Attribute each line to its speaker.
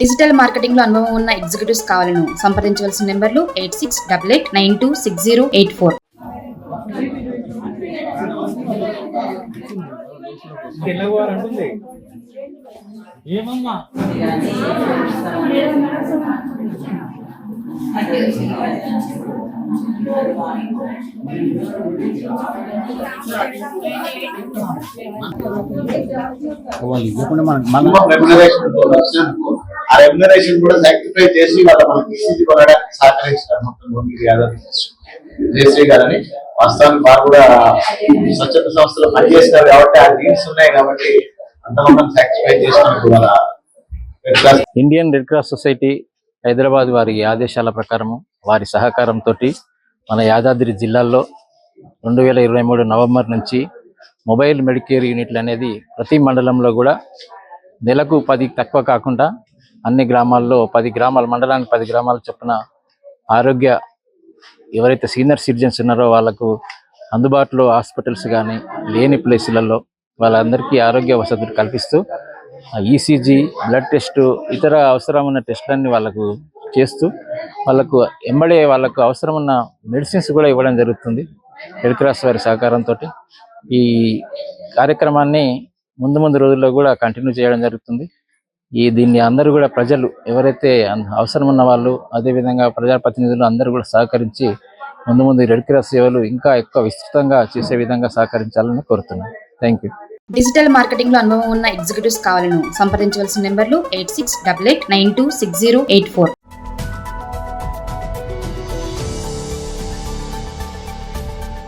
Speaker 1: Digital marketing లో అనుభవం ఉన్న ఎగ్జిక్యూటివ్స్ కావాలను సంప్రదించవలసిన నెంబర్లు 8688926084.
Speaker 2: ఏమమ్మా
Speaker 3: రెమ్యునరేషన్ కూడా సాక్రిఫై చేసి వాళ్ళ మనకి ఈసీజీ కొనడానికి సహకరించారు మొత్తం జయశ్రీ గారని. వాస్తవానికి వారు కూడా స్వచ్ఛత సంస్థలో పనిచేస్తారు కాబట్టి ఆ నీడ్స్ ఉన్నాయి కాబట్టి అంతమంది సాక్రిఫై చేసినందుకు వాళ్ళ
Speaker 4: Indian red cross society Hyderabad వారి ఆదేశాల ప్రకారము వారి సహకారంతో మన యాదాద్రి జిల్లాల్లో 2023 నవంబర్ నుంచి మొబైల్ మెడికేర్ యూనిట్లు అనేది ప్రతి మండలంలో కూడా నెలకు 10 తక్కువ కాకుండా అన్ని గ్రామాల్లో 10 గ్రామాల మండలానికి 10 గ్రామాల చొప్పున ఆరోగ్య ఎవరైతే సీనియర్ సిటిజన్స్ ఉన్నారో వాళ్ళకు అందుబాటులో హాస్పిటల్స్ కానీ లేని ప్లేసులలో వాళ్ళందరికీ ఆరోగ్య వసతులు కల్పిస్తూ ఈసీజీ, బ్లడ్ టెస్టు, ఇతర అవసరం ఉన్న టెస్టులన్నీ వాళ్ళకు చేస్తూ వాళ్ళకు ఎంబడే వాళ్ళకు అవసరం ఉన్న మెడిసిన్స్ కూడా ఇవ్వడం జరుగుతుంది రెడ్ క్రాస్ వారి సహకారంతో. ఈ కార్యక్రమాన్ని ముందు రోజుల్లో కూడా కంటిన్యూ చేయడం జరుగుతుంది. దీన్ని అందరూ కూడా ప్రజలు ఎవరైతే అవసరం ఉన్న వాళ్ళు, అదేవిధంగా ప్రజాప్రతినిధులు అందరూ కూడా సహకరించి ముందు రెడ్ క్రాస్ సేవలు ఇంకా ఎక్కువ విస్తృతంగా చేసే విధంగా సహకరించాలని కోరుతున్నాను. Thank you.
Speaker 1: డిజిటల్ మార్కెటింగ్ లో అనుభవం ఉన్న ఎగ్జిక్యూటివ్స్ కావాలను సంప్రదించవలసిన నెంబర్లు 8688926084.